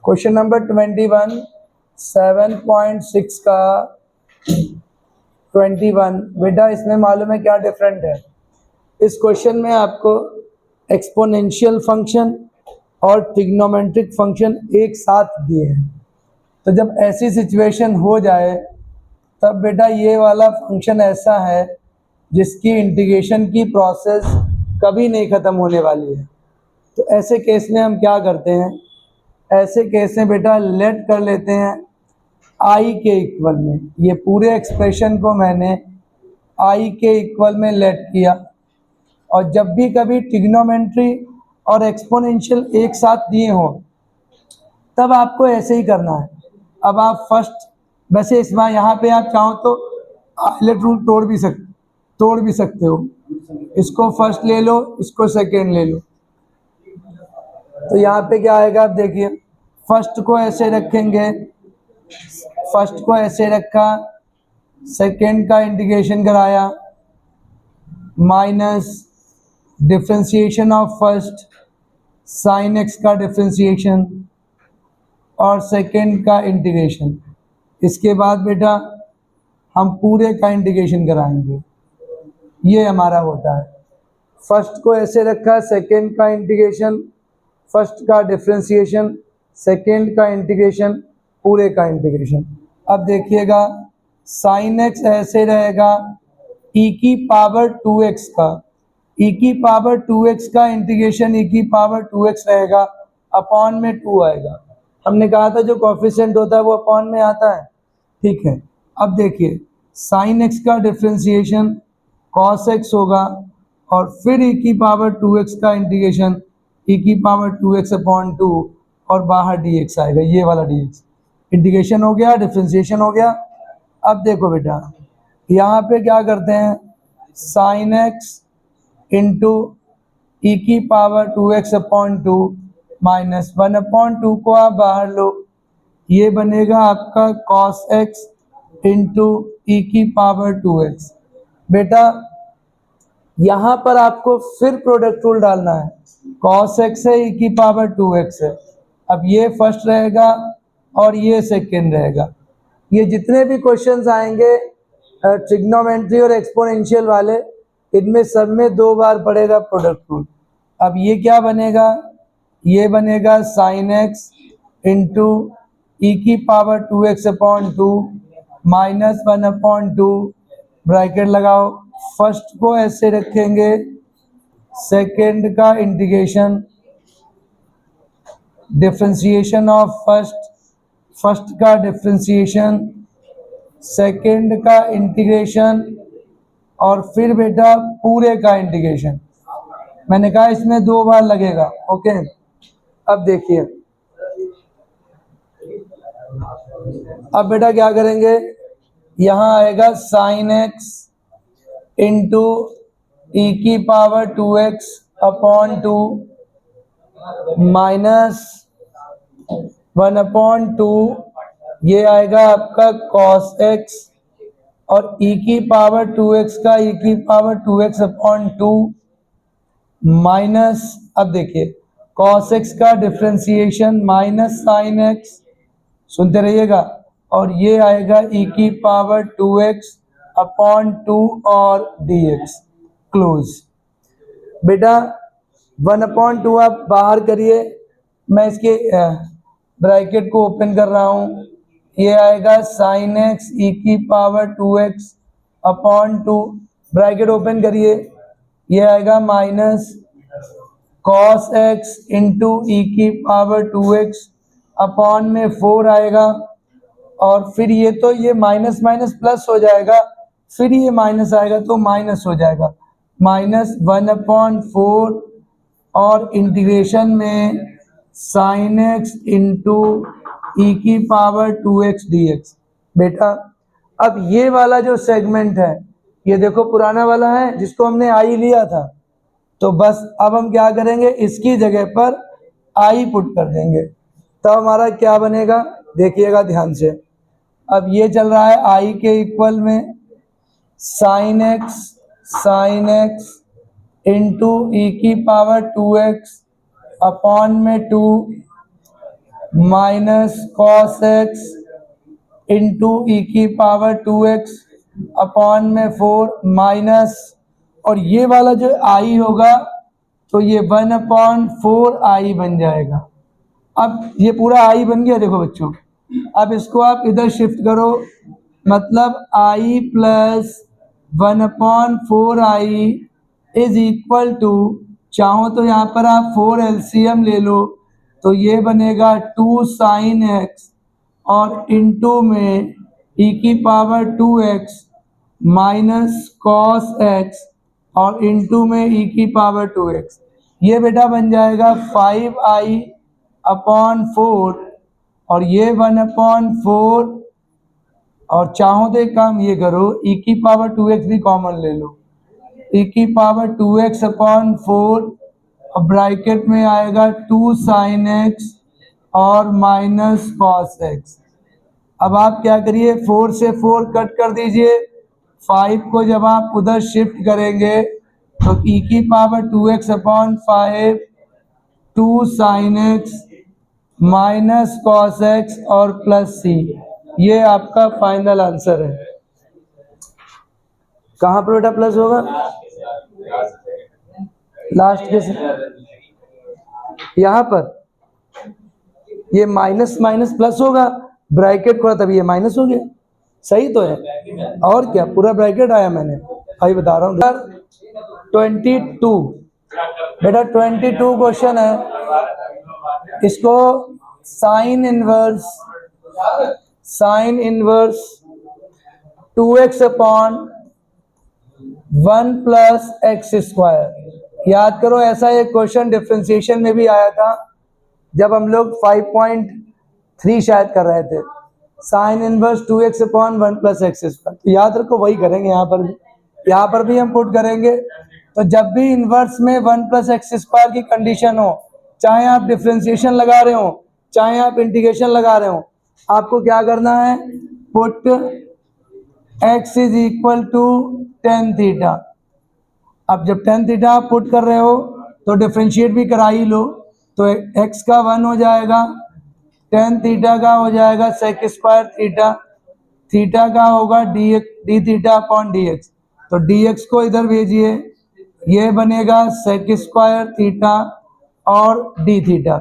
Question number 21 7.6 का 21 बेटा इसमें मालूम है क्या डिफरेंट है। इस क्वेश्चन में आपको एक्सपोनेंशियल फंक्शन और ट्रिग्नोमेट्रिक फंक्शन एक साथ दिए हैं। तो जब ऐसी सिचुएशन हो जाए तब बेटा ये वाला फंक्शन ऐसा है जिसकी इंटीग्रेशन की प्रोसेस कभी नहीं ख़त्म होने वाली है। तो ऐसे केस में हम क्या करते हैं, ऐसे केस में बेटा लेट कर लेते हैं आई के इक्वल में। ये पूरे एक्सप्रेशन को मैंने आई के इक्वल में लेट किया। और जब भी कभी ट्रिग्नोमेट्री और एक्सपोनेंशियल एक साथ दिए हों तब आपको ऐसे ही करना है। अब आप फर्स्ट, वैसे इस बार यहाँ पे आप चाहो तो हाईलाइट रूल तोड़ भी सकते हो। इसको फर्स्ट ले लो, इसको सेकेंड ले लो। तो यहाँ पे क्या आएगा आप देखिए, फर्स्ट को ऐसे रखेंगे, फर्स्ट को ऐसे रखा, सेकेंड का इंटीग्रेशन कराया, minus differentiation of first sine x का डिफ्रेंशिएशन और सेकेंड का इंटीग्रेशन। इसके बाद बेटा हम पूरे का इंटीग्रेशन कराएंगे। ये हमारा होता है, फर्स्ट को ऐसे रखा, सेकेंड का इंटीग्रेशन, फर्स्ट का डिफ्रेंशिएशन, सेकेंड का इंटीग्रेशन, पूरे का इंटीग्रेशन। अब देखिएगा साइन एक्स ऐसे रहेगा e की पावर 2x का, e की पावर 2x का इंटीग्रेशन e की पावर 2x रहेगा, अपॉन में 2 आएगा। हमने कहा था जो कोफिशिएंट होता है वो अपॉन में आता है, ठीक है। अब देखिए साइन एक्स का डिफ्रेंशिएशन कॉस एक्स होगा और फिर e की पावर 2x का इंटीग्रेशन e की पावर 2x अपॉन 2 और बाहर dx आएगा, ये वाला dx। इंटीग्रेशन हो गया, डिफ्रेंशिएशन हो गया। अब देखो बेटा यहाँ पे क्या करते हैं, साइन एक्स इंटू ई की power 2x upon 2 minus 1 upon 2 को आप बाहर लो, ये बनेगा आपका कॉस एक्स इंटू ई की पावर 2x। बेटा यहाँ पर आपको फिर प्रोडक्ट रूल डालना है, कॉस एक्स है ई की पावर 2x है। अब ये फर्स्ट रहेगा और ये सेकेंड रहेगा। ये जितने भी क्वेश्चंस आएंगे ट्रिग्नोमेट्री और एक्सपोनेंशियल वाले, इनमें सब में 2 बार पड़ेगा प्रोडक्ट रूल। अब ये क्या बनेगा, ये बनेगा साइन एक्स इंटू ई की power 2x upon 2 minus 1 upon 2, bracket लगाओ, फर्स्ट को ऐसे रखेंगे, सेकेंड का इंटीग्रेशन, डिफ्रेंशिएशन ऑफ फर्स्ट का डिफ्रेंशिएशन, सेकेंड का इंटीग्रेशन और फिर बेटा पूरे का इंटीग्रेशन। मैंने कहा इसमें 2 बार लगेगा, ओके। अब देखिए, अब बेटा क्या करेंगे, यहाँ आएगा साइन एक्स इंटू ई की power 2x upon 2 minus 1 upon 2, ये आएगा आपका कॉस एक्स और e की पावर 2x का e की पावर 2x अपॉन 2 माइनस, अब देखिए कॉस एक्स का डिफ्रेंशिएशन माइनस साइन एक्स, सुनते रहिएगा, और ये आएगा e की पावर 2x अपॉन 2 और dx क्लोज। बेटा 1 अपॉन 2 आप बाहर करिए, मैं इसके ब्रैकेट को ओपन कर रहा हूँ, ये आएगा साइन एक्स ई की power 2x upon 2, bracket open करिए, ये आएगा माइनस कॉस एक्स इंटू ई की पावर 2x अपॉन में 4 आएगा, और फिर ये तो ये माइनस माइनस प्लस हो जाएगा, फिर ये माइनस आएगा तो माइनस हो जाएगा, माइनस 1 अपॉन 4 और इंटीग्रेशन में साइन एक्स इंटू ई की पावर 2x dx। बेटा अब ये वाला जो सेगमेंट है, ये देखो पुराना वाला है जिसको हमने आई लिया था, तो बस अब हम क्या करेंगे, इसकी जगह पर आई पुट कर देंगे, तो हमारा क्या बनेगा देखिएगा ध्यान से। अब ये चल रहा है आई के इक्वल में साइन एक्स इंटू ई की पावर 2x अपॉन में 2 माइनस कॉस एक्स इंटू ई की पावर 2x अपॉन में 4 माइनस, और ये वाला जो आई होगा तो ये 1/4 आई बन जाएगा। अब ये पूरा आई बन गया देखो बच्चों। अब इसको आप इधर शिफ्ट करो, मतलब i plus 1/4 i is equal to, चाहो तो यहाँ पर आप 4 एलसीएम ले लो, तो ये बनेगा 2 साइन एक्स और इंटू में ई की power 2x minus cos x और इंटू में ई की पावर 2x। ये बेटा बन जाएगा 5i/4 और ये 1/4, और चाहो तो एक काम ये करो, ई की पावर 2x भी कॉमन ले लो, ई की पावर 2x/4 और ब्रैकेट में आएगा 2 साइन एक्स और माइनस कॉस एक्स। अब आप क्या करिए, 4 से 4 कट कर दीजिए, 5 को जब आप उधर शिफ्ट करेंगे तो ई की power 2x/5 2 sine x minus cos x और प्लस सी, ये आपका फाइनल आंसर है। कहाँ पर बेटा प्लस होगा? लास्ट के यहाँ पर ये माइनस माइनस प्लस होगा, ब्रैकेट खोला तभी ये माइनस हो गया, सही तो है। और क्या, पूरा ब्रैकेट आया मैंने, अभी बता रहा हूँ। 22 बेटा 22 क्वेश्चन है, इसको sine inverse 2x/1 plus x square. याद करो, ऐसा एक क्वेश्चन डिफरेंशिएशन में भी आया था जब हम लोग 5.3 शायद कर रहे थे, sine inverse 2x/1 plus x square. तो याद रखो वही करेंगे यहाँ पर भी हम पुट करेंगे। तो जब भी इनवर्स में 1 प्लस एक्स स्क्वायर की कंडीशन हो, चाहे आप डिफरेंशिएशन लगा रहे हो चाहे आप इंटीग्रेशन लगा रहे हो, आपको क्या करना है, put x is equal to tan theta. अब जब टेन थीटा आप पुट कर रहे हो तो डिफरेंशिएट भी करा ही लो, तो x का 1 हो जाएगा, टेन थीटा का हो जाएगा सेक स्क्वायर थीटा, थीटा का होगा D theta upon D x. तो डी एक्स को इधर भेजिए, ये बनेगा सेक स्क्वायर थीटा और डी थीटा।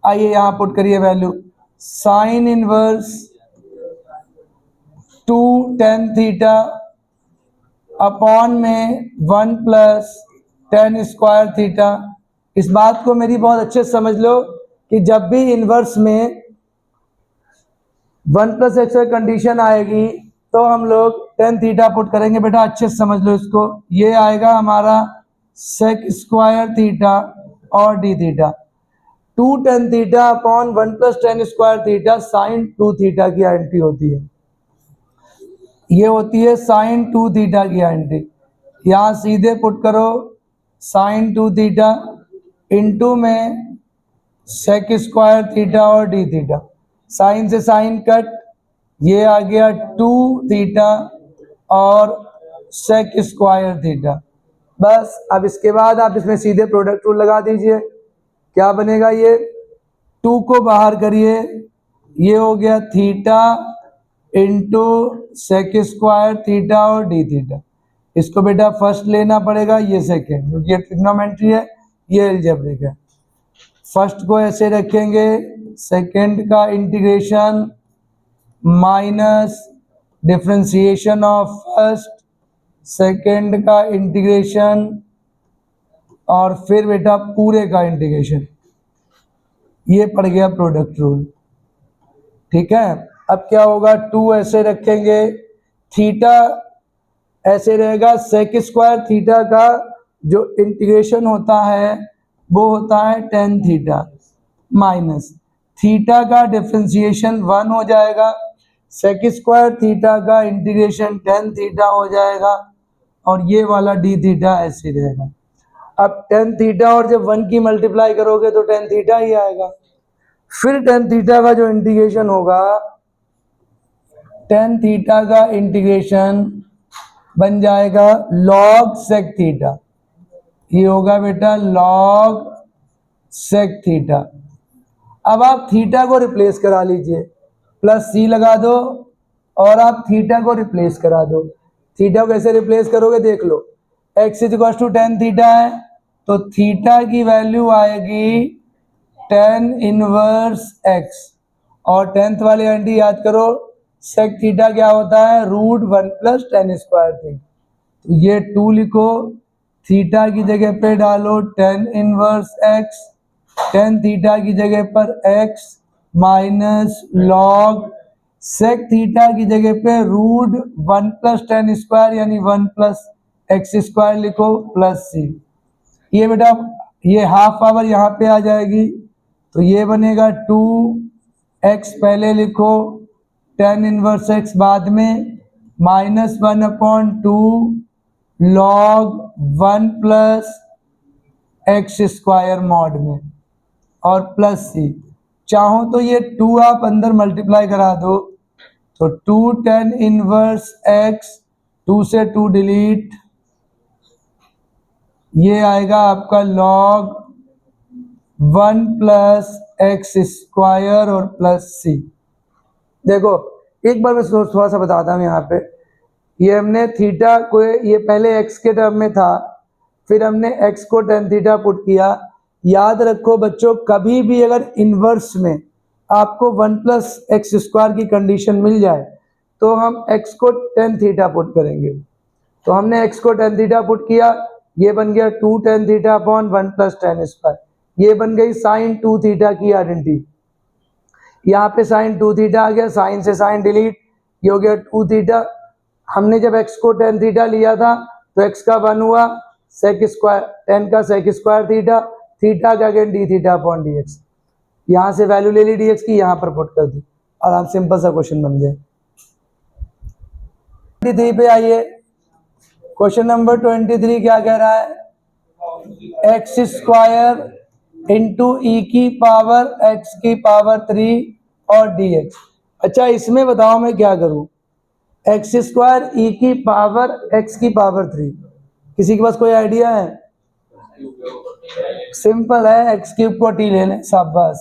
आइए यहाँ पुट करिए value, sine inverse 2 tan theta upon में 1 प्लस टेन स्क्वायर थीटा। इस बात को मेरी बहुत अच्छे से समझ लो कि जब भी इनवर्स में 1 प्लस एक्स कंडीशन आएगी तो हम लोग टेन थीटा पुट करेंगे। बेटा अच्छे से समझ लो इसको, ये आएगा हमारा सेक स्क्वायर थीटा और d theta, 2 tan theta upon 1 plus tan square theta sine 2 theta की आइडेंटिटी होती है, ये होती है साइन 2 थीटा की आइडेंटिटी। यहाँ सीधे पुट करो साइन 2 थीटा इंटू में सेक स्क्वायर थीटा और डी थीटा, साइन से साइन कट, ये आ गया 2 थीटा और सेक स्क्वायर थीटा। बस अब इसके बाद आप इसमें सीधे प्रोडक्ट रूल लगा दीजिए, क्या बनेगा, ये 2 को बाहर करिए, ये हो गया theta into sec square theta और डी थीटा। इसको बेटा फर्स्ट लेना पड़ेगा, ये सेकेंड, क्योंकि ये ट्रिग्नोमेट्री है, ये अलजेब्रिक है। फर्स्ट को ऐसे रखेंगे, सेकेंड का integration minus differentiation of first, second का इंटीग्रेशन और फिर बेटा पूरे का इंटीग्रेशन, ये पड़ गया प्रोडक्ट रूल। ठीक है, अब क्या होगा, 2 ऐसे रखेंगे, थीटा ऐसे रहेगा, सेक स्क्वायर थीटा का जो इंटीग्रेशन होता है वो होता है टेन थीटा, माइनस थीटा का डिफरेंशिएशन 1 हो जाएगा, सेक स्क्वायर थीटा का इंटीग्रेशन टेन थीटा हो जाएगा, और ये वाला डी थीटा ऐसे रहेगा। अब टेन थीटा और जब 1 की मल्टीप्लाई करोगे तो टेन थीटा ही आएगा। फिर टेन थीटा का जो इंटीग्रेशन होगा, टेन थीटा का इंटीग्रेशन बन जाएगा लॉग सेक थीटा, ये होगा बेटा लॉग सेक थीटा। अब आप थीटा को रिप्लेस करा लीजिए, प्लस सी लगा दो और आप थीटा को रिप्लेस करा दो। थीटा को कैसे रिप्लेस करोगे देख लो, x is to tan theta है तो थीटा की वैल्यू आएगी टेन इनवर्स x, और टेंथ वाले आंटी याद करो सेक थीटा क्या होता है, root one plus tan square theta. तो ये 2 लिखो, थीटा की जगह पे डालो tan inverse x, tan theta की जगह पर x minus log sec theta की जगह पे root one plus tan square यानी वन प्लस एक्स स्क्वायर लिखो प्लस सी। ये बेटा ये हाफ पावर यहाँ पे आ जाएगी तो ये बनेगा 2x पहले लिखो, टेन इनवर्स x बाद में, minus 1/2 log 1 plus x square mod में और प्लस सी। चाहो तो ये 2 आप अंदर मल्टीप्लाई करा दो तो 2 टेन इनवर्स x, 2 से 2 डिलीट, ये आएगा आपका लॉग 1 प्लस एक्स स्क्वायर और प्लस सी। देखो एक बार मैं थोड़ा सा बताता हूँ यहाँ पे, ये हमने थीटा को ये पहले x के टर्म में था, फिर हमने x को टेन थीटा पुट किया। याद रखो बच्चों कभी भी अगर इन्वर्स में आपको 1 प्लस एक्स स्क्वायर की कंडीशन मिल जाए तो हम x को टेन थीटा पुट करेंगे। तो हमने x को टेन थीटा पुट किया, ये बन गया 2 tan theta upon 1 plus tan square, ये बन गई साइन 2 थीटा की आइडेंटिटी। यहाँ पे साइन 2 थीटा आ गया, साइन से साइन डिलीट, ये हो गया 2 थीटा। हमने जब x को टेन थीटा लिया था तो x का 1 हुआ, सेक स्क्वायर टेन का सेक स्क्वायर थीटा, थीटा का again D theta upon D x. यहाँ से वैल्यू ले ली डी एक्स की, यहाँ पर पुट कर दी और आप सिंपल सा क्वेश्चन बन गया। 23 पे आइए, क्वेश्चन नंबर 23 क्या कह रहा है, एक्स स्क्वायर इंटू ई की पावर एक्स की पावर 3 और डी एक्स। अच्छा इसमें बताओ मैं क्या करूं, एक्स स्क्वायर ई की पावर एक्स की पावर 3, किसी के पास कोई आइडिया है? सिंपल है, एक्स क्यूब को टी ले लें, शाबाश,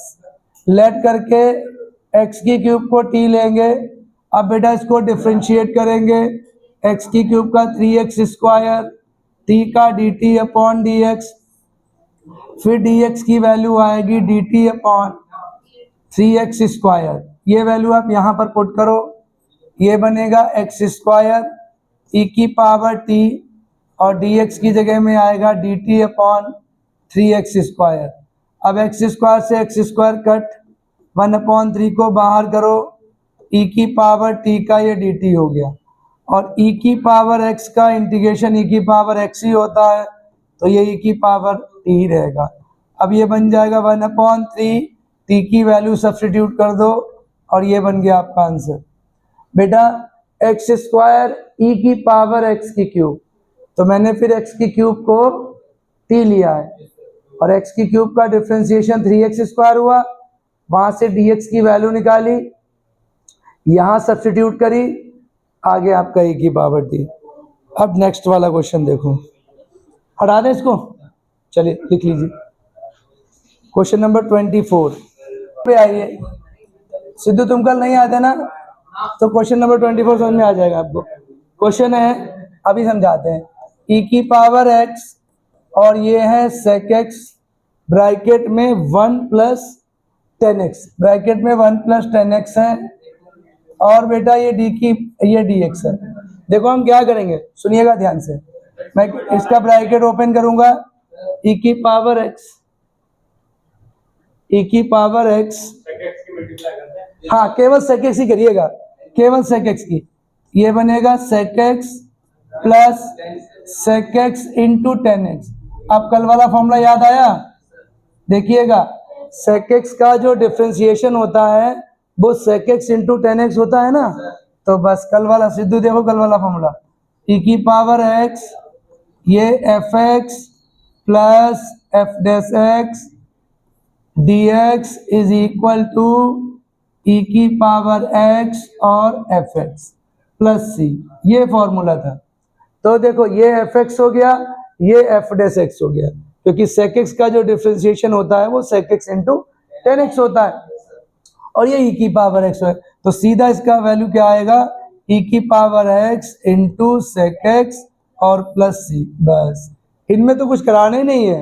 लेट करके एक्स की क्यूब को टी लेंगे। अब बेटा इसको डिफ्रेंशिएट करेंगे, एक्स की क्यूब का 3x स्क्वायर, टी का D T upon D x, फिर डी एक्स की वैल्यू आएगी D T upon 3x square. ये वैल्यू आप यहाँ पर पुट करो, ये बनेगा एक्स स्क्वायर ई की पावर टी और डी एक्स की जगह में आएगा D T upon 3x square. अब एक्स स्क्वायर से एक्स स्क्वायर कट, 1/3 को बाहर करो, ई की पावर टी का ये डी टी हो गया, और ई की पावर एक्स का इंटीग्रेशन ई की पावर एक्स ही होता है तो ये ई की पावर टी रहेगा। अब ये बन जाएगा 1/3, टी की वैल्यू सब्स्टिट्यूट कर दो और ये बन गया आपका आंसर। बेटा एक्स स्क्वायर ई की पावर एक्स की क्यूब, तो मैंने फिर एक्स की क्यूब को टी लिया है और एक्स की क्यूब का डिफ्रेंसिएशन 3x स्क्वायर हुआ, वहां से dx की वैल्यू निकाली, यहां सब्स्टिट्यूट करी, आगे आपका e की पावर टी। अब नेक्स्ट वाला क्वेश्चन देखो, हटा दें इसको, चलिए लिख लीजिए। क्वेश्चन नंबर 24 पे आइए। सिद्धू तुम कल नहीं आते ना तो क्वेश्चन नंबर 24 समझ में आ जाएगा आपको। क्वेश्चन है, अभी समझाते हैं, e की पावर x और ये है sec x, ब्रैकेट में 1 प्लस 10x, ब्रैकेट में 1 प्लस 10x है, और बेटा ये ये dx है। देखो हम क्या करेंगे, सुनिएगा ध्यान से, मैं इसका ब्रैकेट ओपन करूंगा, e की पावर x, e की पावर x, हाँ केवल sec x ही करिएगा, केवल sec x की, ये बनेगा sec x plus sec x into 10x। अब कल वाला फॉर्मूला याद आया, देखिएगा sec x का जो डिफरेंशिएशन होता है वो sec x इंटू 10x होता है ना, तो बस कल वाला, सिद्धू देखो कल वाला फॉर्मूला, e की पावर x, ये fx plus f dash x dx is equal to e की पावर x और fx प्लस c, ये फॉर्मूला था। तो देखो ये fx हो गया, ये f डैश x हो गया, क्योंकि sec x का जो डिफरेंशिएशन होता है वो sec x इंटू 10x होता है और ये e की पावर x है, तो सीधा इसका वैल्यू क्या आएगा, e की power x into sec x और प्लस c। बस इनमें तो कुछ कराना ही नहीं है,